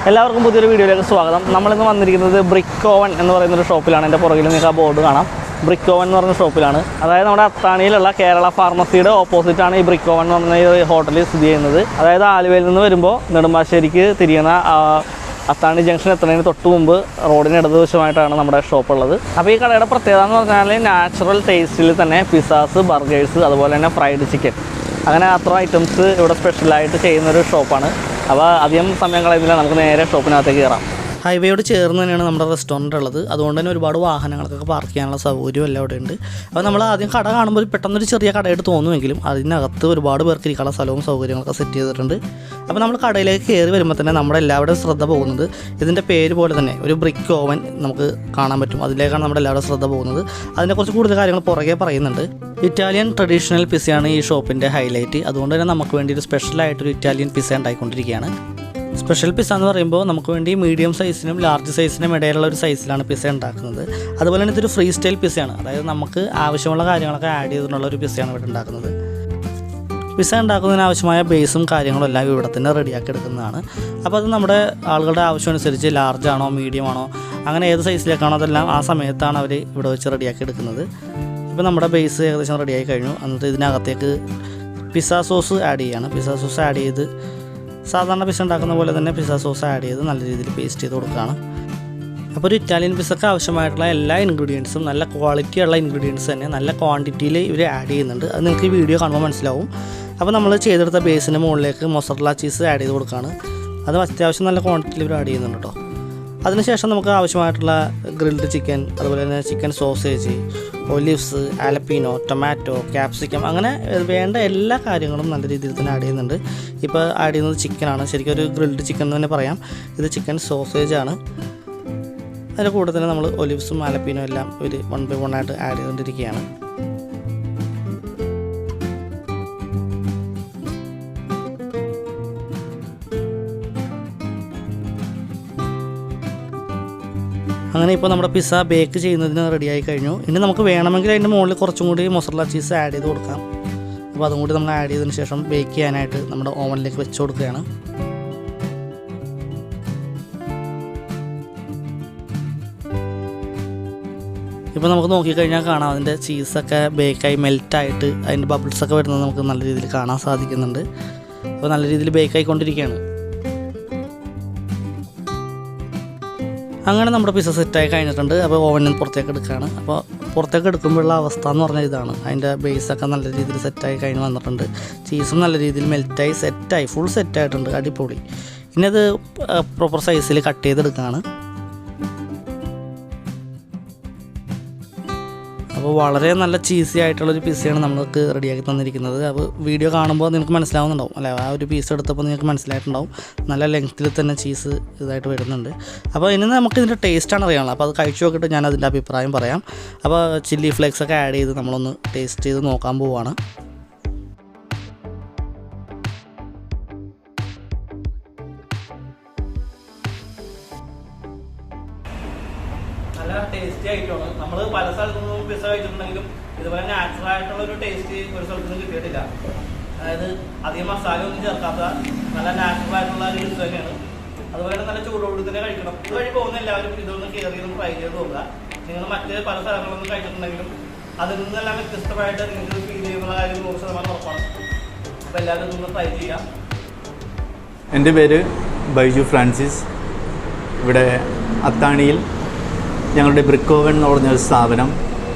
എല്ലാവർക്കും പുതിയൊരു വീഡിയോയിലേക്ക് സ്വാഗതം. നമ്മളിന്ന് വന്നിരിക്കുന്നത് ബ്രിക്ക് ഓവൻ എന്ന് പറയുന്നൊരു ഷോപ്പിലാണ്. എൻ്റെ പുറകിൽ നിങ്ങൾക്ക് ആ ബോർഡ് കാണാം. ബ്രിക്ക് ഓവൻ എന്ന് പറയുന്ന ഷോപ്പിലാണ്. അതായത് നമ്മുടെ അത്താണിയിലുള്ള കേരള ഫാർമസിയുടെ ഓപ്പോസിറ്റാണ് ഈ ബ്രിക്ക് ഓവൻ എന്ന് പറഞ്ഞ ഈ ഹോട്ടൽ സ്ഥിതി ചെയ്യുന്നത്. അതായത് ആലുവയിൽ നിന്ന് വരുമ്പോൾ നെടുമ്പാശ്ശേരിക്ക് തിരിയുന്ന അത്താണി ജംഗ്ഷൻ എത്തുന്നതിന് തൊട്ട് മുമ്പ് റോഡിന് ഇടതുവശമായിട്ടാണ് നമ്മുടെ ഷോപ്പ് ഉള്ളത്. അപ്പോൾ ഈ കടയുടെ പ്രത്യേകത എന്ന് പറഞ്ഞാൽ നാച്ചുറൽ ടേസ്റ്റിൽ തന്നെ പിസ്സാസ്, ബർഗേഴ്സ്, അതുപോലെ തന്നെ ഫ്രൈഡ് ചിക്കൻ, അങ്ങനെ അത്ര ഐറ്റംസ് ഇവിടെ സ്പെഷ്യലായിട്ട് ചെയ്യുന്നൊരു ഷോപ്പാണ്. അപ്പോൾ അധികം സമയം കളയുന്നില്ല, നമുക്ക് നേരെ ഷോപ്പിനകത്തേക്ക് കയറാം. ഹൈവേയോട് ചേർന്ന് തന്നെയാണ് നമ്മുടെ റെസ്റ്റോറൻറ്റ് ഉള്ളത്. അതുകൊണ്ട് തന്നെ ഒരുപാട് വാഹനങ്ങൾക്കൊക്കെ പാർക്ക് ചെയ്യാനുള്ള സൗകര്യം എല്ലാം അവിടെ ഉണ്ട്. അപ്പോൾ നമ്മൾ ആദ്യം കട കാണുമ്പോൾ പെട്ടെന്നൊരു ചെറിയ കടയായിട്ട് തോന്നുമെങ്കിലും അതിനകത്ത് ഒരുപാട് പേർക്ക് ഇരിക്കാനുള്ള സ്ഥലവും സൗകര്യങ്ങളൊക്കെ സെറ്റ് ചെയ്തിട്ടുണ്ട്. അപ്പോൾ നമ്മൾ കടയിലേക്ക് കയറി വരുമ്പോൾ തന്നെ നമ്മുടെ എല്ലാവരുടെയും ശ്രദ്ധ പോകുന്നത് ഇതിൻ്റെ പേര് പോലെ തന്നെ ഒരു ബ്രിക്ക് ഓവൻ നമുക്ക് കാണാൻ പറ്റും. അതിലേക്കാണ് നമ്മുടെ എല്ലാവരുടെയും ശ്രദ്ധ പോകുന്നത്. അതിനെക്കുറിച്ച് കൂടുതൽ കാര്യങ്ങൾ പുറകെ പറയുന്നുണ്ട്. ഇറ്റാലിയൻ ട്രഡീഷണൽ പിസ്സയാണ് ഈ ഷോപ്പിൻ്റെ ഹൈലൈറ്റ്. അതുകൊണ്ട് തന്നെ നമുക്ക് വേണ്ടി ഒരു സ്പെഷ്യലായിട്ടൊരു ഇറ്റാലിയൻ പിസ്സ ഉണ്ടായിക്കൊണ്ടിരിക്കുകയാണ്. സ്പെഷ്യൽ പിസ്സ എന്ന് പറയുമ്പോൾ നമുക്ക് വേണ്ടി മീഡിയം സൈസിനും ലാർജ് സൈസിനും ഇടയിലുള്ള ഒരു സൈസിലാണ് പിസ്സ ഉണ്ടാക്കുന്നത്. അതുപോലെ തന്നെ ഇതൊരു ഫ്രീ സ്റ്റൈൽ പിസ്സയാണ്. അതായത് നമുക്ക് ആവശ്യമുള്ള കാര്യങ്ങളൊക്കെ ആഡ് ചെയ്തിട്ടുള്ള ഒരു പിസ്സയാണ് ഇവിടെ ഉണ്ടാക്കുന്നത്. പിസ്സ ഉണ്ടാക്കുന്നതിന് ആവശ്യമായ ബേസും കാര്യങ്ങളും എല്ലാം ഇവിടെ തന്നെ റെഡിയാക്കി എടുക്കുന്നതാണ്. അപ്പോൾ അത് നമ്മുടെ ആളുകളുടെ ആവശ്യമനുസരിച്ച് ലാർജ് ആണോ മീഡിയം ആണോ അങ്ങനെ ഏത് സൈസിലേക്കാണോ അതെല്ലാം ആ സമയത്താണ് അവർ ഇവിടെ വെച്ച് റെഡിയാക്കി എടുക്കുന്നത്. ഇപ്പോൾ നമ്മുടെ ബേസ് ഏകദേശം റെഡിയായി കഴിഞ്ഞു. എന്നിട്ട് ഇതിനകത്തേക്ക് പിസ്സ സോസ് ആഡ് ചെയ്യുകയാണ്. പിസ്സ സോസ് ആഡ് ചെയ്ത് സാധാരണ പിസ്സ ഉണ്ടാക്കുന്ന പോലെ തന്നെ പിസ്സ സോസ് ആഡ് ചെയ്ത് നല്ല രീതിയിൽ പേസ്റ്റ് ചെയ്ത് കൊടുക്കുകയാണ്. അപ്പോൾ ഒരു ഇറ്റാലിയൻ പിസ്സക്ക് ആവശ്യമായിട്ടുള്ള എല്ലാ ഇൻഗ്രീഡിയൻസും നല്ല ക്വാളിറ്റിയുള്ള ഇൻഗ്രീഡിയൻസ് തന്നെ നല്ല ക്വാണ്ടിറ്റിയിൽ ഇവർ ആഡ് ചെയ്യുന്നുണ്ട്. അത് നിങ്ങൾക്ക് ഈ വീഡിയോ കാണുമ്പോൾ മനസ്സിലാവും. അപ്പോൾ നമ്മൾ ചെയ്തെടുത്ത ബേസിന് മുകളിലേക്ക് മൊസറല്ല ചീസ് ആഡ് ചെയ്ത് കൊടുക്കുകയാണ്. അത് അത്യാവശ്യം നല്ല ക്വാണ്ടിറ്റിയിൽ ഇവർ ആഡ് ചെയ്യുന്നുണ്ട് കേട്ടോ. അതിനുശേഷം നമുക്ക് ആവശ്യമായിട്ടുള്ള ഗ്രിൽഡ് ചിക്കൻ, അതുപോലെ തന്നെ chicken sausage, olives, jalapeno, tomato, capsicum, അങ്ങനെ വേണ്ട എല്ലാ കാര്യങ്ങളും നല്ല രീതിയിൽ തന്നെ ആഡ് ചെയ്യുന്നുണ്ട്. ഇപ്പോൾ ആഡ് ചെയ്യുന്നത് ചിക്കനാണ്. ശരിക്കും ഒരു ഗ്രിൽഡ് ചിക്കൻ എന്ന് തന്നെ പറയാം. ഇത് ചിക്കൻ സോസേജാണ്. അതിൻ്റെ കൂടെ തന്നെ നമ്മൾ ഒലിവ്സും ആലപ്പീനോ എല്ലാം ഒരു 1 by 1 ആയിട്ട് ആഡ് ചെയ്തുകൊണ്ടിരിക്കുകയാണ്. അങ്ങനെ ഇപ്പോൾ നമ്മുടെ പിസ്സ ബേക്ക് ചെയ്യുന്നതിന് റെഡിയായി കഴിഞ്ഞു. ഇനി നമുക്ക് വേണമെങ്കിൽ അതിൻ്റെ മുകളിൽ കുറച്ചും കൂടി മൊസറല്ല ചീസ് ആഡ് ചെയ്ത് കൊടുക്കാം. അപ്പോൾ അതും കൂടി നമ്മൾ ആഡ് ചെയ്തതിന് ശേഷം ബേക്ക് ചെയ്യാനായിട്ട് നമ്മുടെ ഓവനിലേക്ക് വെച്ച് കൊടുക്കുകയാണ്. ഇപ്പോൾ നമുക്ക് നോക്കിക്കഴിഞ്ഞാൽ കാണാം അതിൻ്റെ ചീസൊക്കെ ബേക്കായി മെൽറ്റായിട്ട് അതിൻ്റെ ബബിൾസൊക്കെ വരുന്നത് നമുക്ക് നല്ല രീതിയിൽ കാണാൻ സാധിക്കുന്നുണ്ട്. അപ്പോൾ നല്ല രീതിയിൽ ബേക്കായിക്കൊണ്ടിരിക്കുകയാണ്. അങ്ങനെ നമ്മുടെ പിസ്സ സെറ്റായി കഴിഞ്ഞിട്ടുണ്ട്. അപ്പോൾ ഓവനിൽ നിന്ന് പുറത്തേക്ക് എടുക്കുകയാണ്. അപ്പോൾ പുറത്തേക്ക് എടുക്കുമ്പോഴുള്ള അവസ്ഥ എന്ന് പറഞ്ഞാൽ ഇതാണ്. അതിൻ്റെ ബേസൊക്കെ നല്ല രീതിയിൽ സെറ്റായി കഴിഞ്ഞ് വന്നിട്ടുണ്ട്. ചീസും നല്ല രീതിയിൽ മെൽറ്റായി സെറ്റായി ഫുൾ സെറ്റായിട്ടുണ്ട്. അടിപൊളി. ഇനി അത് പ്രോപ്പർ സൈസിൽ കട്ട് ചെയ്തെടുക്കുകയാണ്. അപ്പോൾ വളരെ നല്ല ചീസി ആയിട്ടുള്ളൊരു പിസ്സയാണ് നമുക്ക് റെഡിയാക്കി തന്നിരിക്കുന്നത്. അപ്പോൾ വീഡിയോ കാണുമ്പോൾ നിങ്ങൾക്ക് മനസ്സിലാവുന്നുണ്ടാവും അല്ലേ? ആ ഒരു പീസ് എടുത്തപ്പോൾ നിങ്ങൾക്ക് മനസ്സിലായിട്ടുണ്ടാവും നല്ല ലെങ്ത്തിൽ തന്നെ ചീസ് ഇതായിട്ട് വരുന്നുണ്ട്. അപ്പോൾ ഇനി നമുക്ക് ഇതിൻ്റെ ടേസ്റ്റാണ് അറിയാനുള്ളത്. അപ്പോൾ അത് കഴിച്ചു നോക്കിയിട്ട് ഞാൻ അതിൻ്റെ അഭിപ്രായം പറയാം. അപ്പോൾ ചില്ലി ഫ്ലേക്സൊക്കെ ആഡ് ചെയ്ത് നമ്മളൊന്ന് ടേസ്റ്റ് ചെയ്ത് നോക്കാൻ പോവുകയാണ്. നല്ല ടേസ്റ്റി ആയിട്ടാണ്. നമ്മൾ പല സ്ഥലത്തു നിന്നും പിസ്സ കഴിച്ചിട്ടുണ്ടെങ്കിലും ഇതുപോലെ നാച്ചുറൽ ആയിട്ടുള്ള ഒരു ടേസ്റ്റ് ഒരു സ്ഥലത്തു നിന്നും കിട്ടിയിട്ടില്ല. അതായത് അധികം മസാല ഒന്നും ചേർക്കാത്ത നല്ല നാച്ചുറൽ ആയിട്ടുള്ള ഒരു പിസ്സ തന്നെയാണ്. അതുപോലെ നല്ല ചൂടോട് തന്നെ കഴിക്കണം. ഇതുവഴി പോകുന്ന എല്ലാവരും ഇതൊന്ന് കയറി ഒന്ന് ട്രൈ ചെയ്ത് നോക്കുക. നിങ്ങൾ മറ്റ് പല സ്ഥലങ്ങളൊന്നും കഴിച്ചിട്ടുണ്ടെങ്കിലും അതിൽ നിന്നെല്ലാം വ്യത്യസ്തമായിട്ട് നിങ്ങൾക്ക് ഫീൽ ചെയ്യുന്ന കാര്യം 100% ഉറപ്പാണ്. അപ്പോൾ എല്ലാവരും ഇതൊന്ന് ട്രൈ ചെയ്യാം. എൻ്റെ പേര് ബൈജു ഫ്രാൻസിസ്. ഇവിടെ അത്താണിയിൽ ഞങ്ങളുടെ ബ്രിക്ക് ഓവൻ എന്ന് പറഞ്ഞൊരു സ്ഥാപനം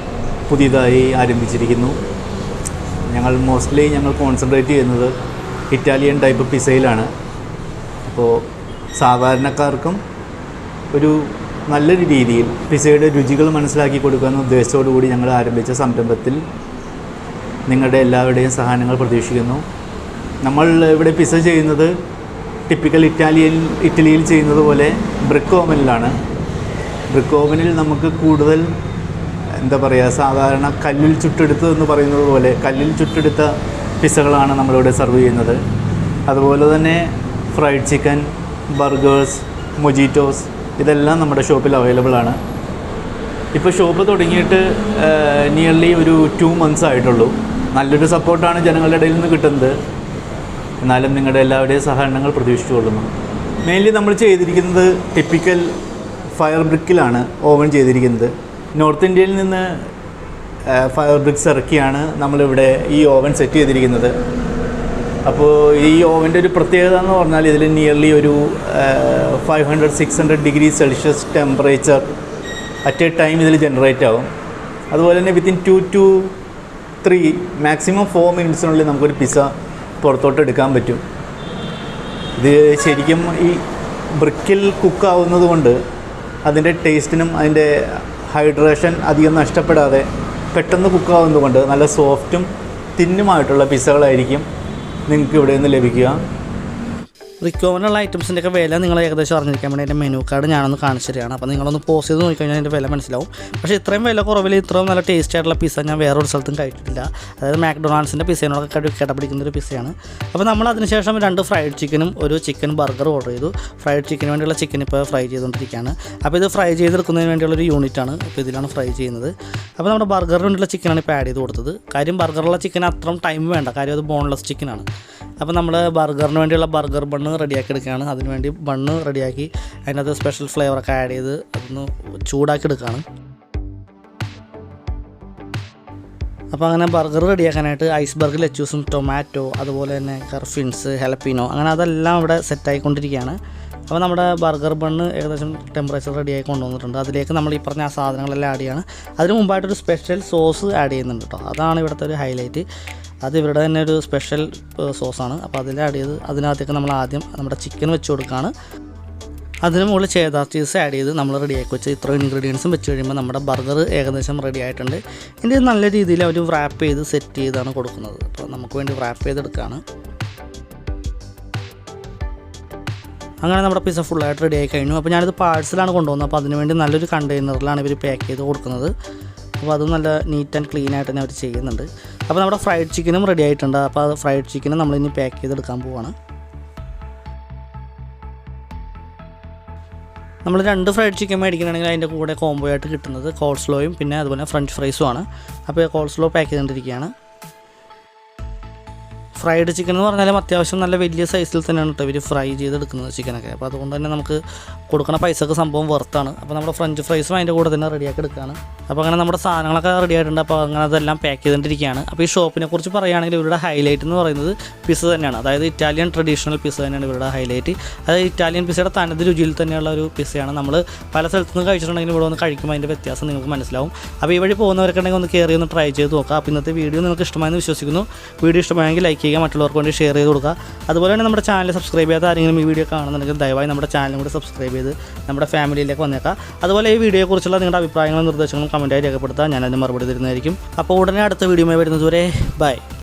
പുതിയതായി ആരംഭിച്ചിരിക്കുന്നു. ഞങ്ങൾ കോൺസെൻട്രേറ്റ് ചെയ്യുന്നത് ഇറ്റാലിയൻ ടൈപ്പ് പിസ്സയിലാണ്. അപ്പോൾ സാധാരണക്കാർക്കും ഒരു നല്ലൊരു രീതിയിൽ പിസ്സയുടെ രുചികൾ മനസ്സിലാക്കി കൊടുക്കുന്ന ഉദ്ദേശത്തോടു കൂടി ഞങ്ങൾ ആരംഭിച്ച സംരംഭത്തിൽ നിങ്ങളുടെ എല്ലാവരുടെയും സഹായങ്ങൾ പ്രതീക്ഷിക്കുന്നു. നമ്മൾ ഇവിടെ പിസ്സ ചെയ്യുന്നത് ടിപ്പിക്കൽ ഇറ്റലിയിൽ ചെയ്യുന്നത് പോലെ ബ്രിക്ക് ഓവനിലാണ്. ബ്രിക്ക് ഓവനിൽ നമുക്ക് കൂടുതൽ സാധാരണ കല്ലിൽ ചുട്ടെടുത്തതെന്ന് പറയുന്നത് പോലെ കല്ലിൽ ചുട്ടെടുത്ത പിസ്സകളാണ് നമ്മളിവിടെ സെർവ് ചെയ്യുന്നത്. അതുപോലെ തന്നെ ഫ്രൈഡ് ചിക്കൻ, ബർഗേഴ്സ്, മൊജിറ്റോസ് ഇതെല്ലാം നമ്മുടെ ഷോപ്പിൽ അവൈലബിൾ ആണ്. ഇപ്പോൾ ഷോപ്പ് തുടങ്ങിയിട്ട് നിയർലി ഒരു 2 months ആയിട്ടുള്ളൂ. നല്ലൊരു സപ്പോർട്ടാണ് ജനങ്ങളുടെ ഇടയിൽ നിന്ന് കിട്ടുന്നത്. എന്നാലും നിങ്ങളുടെ എല്ലാവരുടെയും സഹകരണങ്ങൾ പ്രതീക്ഷിച്ചുകൊള്ളുന്നു. മെയിൻലി നമ്മൾ ചെയ്തിരിക്കുന്നത് ടിപ്പിക്കൽ ഫയർ ബ്രിക്കിലാണ് ഓവൻ ചെയ്തിരിക്കുന്നത്. നോർത്ത് ഇന്ത്യയിൽ നിന്ന് ഫയർ ബ്രിക്സ് ഇറക്കിയാണ് നമ്മളിവിടെ ഈ ഓവൻ സെറ്റ് ചെയ്തിരിക്കുന്നത്. അപ്പോൾ ഈ ഓവൻ്റെ ഒരു പ്രത്യേകത എന്ന് പറഞ്ഞാൽ ഇതിൽ നിയർലി ഒരു 500-600 degree Celsius temperature at A time ഇതിൽ ജനറേറ്റ് ആവും. അതുപോലെ തന്നെ വിത്തിൻ 2 to 3 മാക്സിമം 4 മിനിറ്റ്സിനുള്ളിൽ നമുക്കൊരു പിസ്സ പുറത്തോട്ട് എടുക്കാൻ പറ്റും. ഇത് ശരിക്കും ഈ ബ്രിക്കിൽ കുക്കാവുന്നത് കൊണ്ട് അതിൻ്റെ ടേസ്റ്റിനും അതിൻ്റെ ഹൈഡ്രേഷൻ അധികം നഷ്ടപ്പെടാതെ പെട്ടെന്ന് കുക്കാവുന്നത് കൊണ്ട് നല്ല സോഫ്റ്റും തിന്നുമായിട്ടുള്ള പിസ്സകളായിരിക്കും നിങ്ങൾക്ക് ഇവിടെ നിന്ന് ലഭിക്കുക. ബ്രിക്ക് ഓവനുള്ള ഐറ്റംസിൻ്റെയൊക്കെ വില നിങ്ങൾ ഏകദേശം അറിഞ്ഞിരിക്കാൻ വേണ്ടി എൻ്റെ മെനു കാർഡ് ഞാനൊന്ന് കാണിച്ചു തരികയാണ്. അപ്പോൾ നിങ്ങളൊന്ന് പോസ് ചെയ്ത് നോക്കിക്കഴിഞ്ഞാൽ അതിൻ്റെ വില മനസ്സിലാവും. പക്ഷേ ഇത്രയും വില കുറവിൽ ഇത്രയും നല്ല ടേസ്റ്റ് ആയിട്ടുള്ള പിസ്സ ഞാൻ വേറൊരു സ്ഥലത്തും കഴിച്ചിട്ടില്ല. അതായത് മാക്ഡൊണാൾഡ്സിൻ്റെ പിസ്സേനോടൊക്കെ കിടപിടിക്കുന്നൊരു പിസ്സയാണ്. അപ്പോൾ നമ്മൾ അതിനുശേഷം 2 ഫ്രൈഡ് ചിക്കനും ഒരു ചിക്കൻ ബർഗർ ഓർഡർ ചെയ്തു. ഫ്രൈഡ് ചിക്കന് വേണ്ടിയുള്ള ചിക്കൻ ഇപ്പോൾ ഫ്രൈ ചെയ്തുകൊണ്ടിരിക്കുകയാണ്. അപ്പോൾ ഇത് ഫ്രൈ ചെയ്തെടുക്കുന്നതിന് വേണ്ടിയുള്ളൊരു യൂണിറ്റാണ്. അപ്പോൾ ഇതിലാണ് ഫ്രൈ ചെയ്യുന്നത്. അപ്പോൾ നമ്മുടെ ബർഗറിന് വേണ്ടിയുള്ള ചിക്കനാണ് ഇപ്പോൾ ആഡ് ചെയ്ത് കൊടുത്തത്. കാര്യം ബർഗറുള്ള ചിക്കൻ അത്രയും ടൈം വേണ്ട, കാര്യം അത് ബോൺലെസ് ചിക്കനാണ്. അപ്പോൾ നമ്മൾ ബർഗറിന് വേണ്ടിയുള്ള ബർഗർ ബണ്ണ് റെഡിയാക്കി എടുക്കുകയാണ്. അതിനുവേണ്ടി ബണ്ണ് റെഡിയാക്കി അതിനകത്ത് സ്പെഷ്യൽ ഫ്ലേവറൊക്കെ ആഡ് ചെയ്ത് അതൊന്ന് ചൂടാക്കി എടുക്കുകയാണ്. അപ്പോൾ അങ്ങനെ ബർഗർ റെഡിയാക്കാനായിട്ട് ഐസ്ബർഗ്, ലെച്ചൂസും ടൊമാറ്റോ, അതുപോലെ തന്നെ കർഫിൻസ്, ഹെലപ്പിനോ, അങ്ങനെ അതെല്ലാം ഇവിടെ സെറ്റായിക്കൊണ്ടിരിക്കുകയാണ്. അപ്പോൾ നമ്മുടെ ബർഗർ ബണ്ണ് ഏകദേശം ടെമ്പറേച്ചർ റെഡിയായി കൊണ്ടുവന്നിട്ടുണ്ട്. അതിലേക്ക് നമ്മൾ ഈ പറഞ്ഞ ആ സാധനങ്ങളെല്ലാം ആഡ് ചെയ്യണം. അതിന് മുമ്പായിട്ടൊരു സ്പെഷ്യൽ സോസ് ആഡ് ചെയ്യുന്നുണ്ട് കേട്ടോ. അതാണ് ഇവിടുത്തെ ഒരു ഹൈലൈറ്റ്. അത് ഇവരുടെ തന്നെ ഒരു സ്പെഷ്യൽ സോസാണ്. അപ്പോൾ അതിൽ ആഡ് ചെയ്ത് അതിനകത്തേക്ക് നമ്മൾ ആദ്യം നമ്മുടെ ചിക്കൻ വെച്ച് കൊടുക്കുകയാണ്. അതിന് മുകളിൽ ചേദാർ ചീസ് ആഡ് ചെയ്ത് നമ്മൾ റെഡിയാക്കി വെച്ച് ഇത്രയും ഇൻഗ്രീഡിയൻസും വെച്ച് കഴിയുമ്പോൾ നമ്മുടെ ബർഗർ ഏകദേശം റെഡി ആയിട്ടുണ്ട്. ഇതിൻ്റെ നല്ല രീതിയിൽ അവർ റാപ്പ് ചെയ്ത് സെറ്റ് ചെയ്താണ് കൊടുക്കുന്നത്. അപ്പോൾ നമുക്ക് വേണ്ടി റാപ്പ് ചെയ്തെടുക്കുകയാണ്. അങ്ങനെ നമ്മുടെ പിസ്സ ഫുള്ളായിട്ട് റെഡി ആയി കഴിഞ്ഞു. അപ്പോൾ ഞാനിത് പാഴ്സലാണ് കൊണ്ടുവന്നത്. അപ്പോൾ അതിനുവേണ്ടി നല്ലൊരു കണ്ടെയ്നറിലാണ് ഇവർ പാക്ക് ചെയ്ത് കൊടുക്കുന്നത്. അപ്പോൾ അത് നല്ല നീറ്റ് ആൻഡ് ക്ലീൻ ആയിട്ട് തന്നെ അവർ ചെയ്യുന്നുണ്ട്. അപ്പോൾ നമ്മുടെ ഫ്രൈഡ് ചിക്കനും റെഡി ആയിട്ടുണ്ട്. അപ്പോൾ അത് ഫ്രൈഡ് ചിക്കനും നമ്മളിനി പാക്ക് ചെയ്തെടുക്കാൻ പോവുകയാണ്. നമ്മൾ 2 ഫ്രൈഡ് ചിക്കൻ മേടിക്കുകയാണെങ്കിൽ അതിൻ്റെ കൂടെ കോംബോ ആയിട്ട് കിട്ടുന്നത് കോൾസ്ലോയും പിന്നെ അതുപോലെ ഫ്രഞ്ച് ഫ്രൈസും ആണ്. അപ്പോൾ കോൾസ്ലോ പാക്ക് ചെയ്തുകൊണ്ടിരിക്കുകയാണ്. ഫ്രൈഡ് ചിക്കൻ എന്ന് പറഞ്ഞാലും അത്യാവശ്യം നല്ല വലിയ സൈസിൽ തന്നെയാണ് കേട്ടോ ഇവർ ഫ്രൈ ചെയ്തെടുക്കുന്നത് ചിക്കനൊക്കെ. അപ്പോൾ അതുകൊണ്ട് തന്നെ നമുക്ക് കൊടുക്കുന്ന പൈസക്ക് സംഭവം വർത്താണ്. അപ്പോൾ നമ്മുടെ ഫ്രഞ്ച് ഫ്രൈസും അതിൻ്റെ കൂടെ തന്നെ റെഡിയാക്കി എടുക്കുകയാണ്. അപ്പോൾ അങ്ങനെ നമ്മുടെ സാധനങ്ങളൊക്കെ റെഡി ആയിട്ടുണ്ട്. അപ്പോൾ അങ്ങനെ അതെല്ലാം പാക്ക് ചെയ്തുകൊണ്ടിരിക്കുകയാണ്. അപ്പോൾ ഈ ഷോപ്പിനെ കുറിച്ച് പറയുകയാണെങ്കിൽ ഇവരുടെ ഹൈലൈറ്റ് എന്ന് പറയുന്നത് പിസ്സ തന്നെയാണ്. അതായത് ഇറ്റാലിയൻ ട്രഡീഷണൽ പിസ്സ തന്നെയാണ് ഇവരുടെ ഹൈലൈറ്റ്. അതായത് ഇറ്റാലിയൻ പിസ്സയുടെ തനത് രുചിയിൽ തന്നെയുള്ള ഒരു പിസ്സയാണ്. നമ്മൾ പല സ്ഥലത്തു നിന്ന് കഴിച്ചിട്ടുണ്ടെങ്കിൽ ഇവിടെ വന്ന് കഴിക്കുമ്പോൾ അതിൻ്റെ വ്യത്യാസം നിങ്ങൾക്ക് മനസ്സിലാവും. അപ്പോൾ ഈ വഴി പോകുന്നവരൊക്കെ ഉണ്ടെങ്കിൽ ഒന്ന് കയറി ഒന്ന് ട്രൈ ചെയ്ത് നോക്കുക. അപ്പോൾ ഇന്നത്തെ വീഡിയോ നിങ്ങൾക്ക് ഇഷ്ടമായെന്ന് വിശ്വസിക്കുന്നു. വീഡിയോ ഇഷ്ടമായെങ്കിൽ ലൈക്ക് ചെയ്യുക, മറ്റുള്ളവർക്ക് വേണ്ടി ഷെയർ ചെയ്ത് കൊടുക്കുക. അതുപോലെ തന്നെ നമ്മുടെ ചാനൽ സബ്സ്ക്രൈബ് ചെയ്യാത്ത ആരെങ്കിലും ഈ വീഡിയോ കാണുന്നുണ്ടെങ്കിൽ ദയവായി നമ്മുടെ ചാനലും കൂടി സബ്സ്ക്രൈബ് ചെയ്ത് നമ്മുടെ ഫാമിലിയിലേക്ക് വന്നേക്കാം. അതുപോലെ ഈ വീഡിയോയെക്കുറിച്ചുള്ള നിങ്ങളുടെ അഭിപ്രായങ്ങളും നിർദ്ദേശങ്ങളും കമൻറ്റായി രേഖപ്പെടുത്താൻ ഞാനതിന് മറുപടി തരുന്നതായിരിക്കും. അപ്പോൾ ഉടനെ അടുത്ത വീഡിയോയുമായി വരുന്നതുവരെ ബൈ.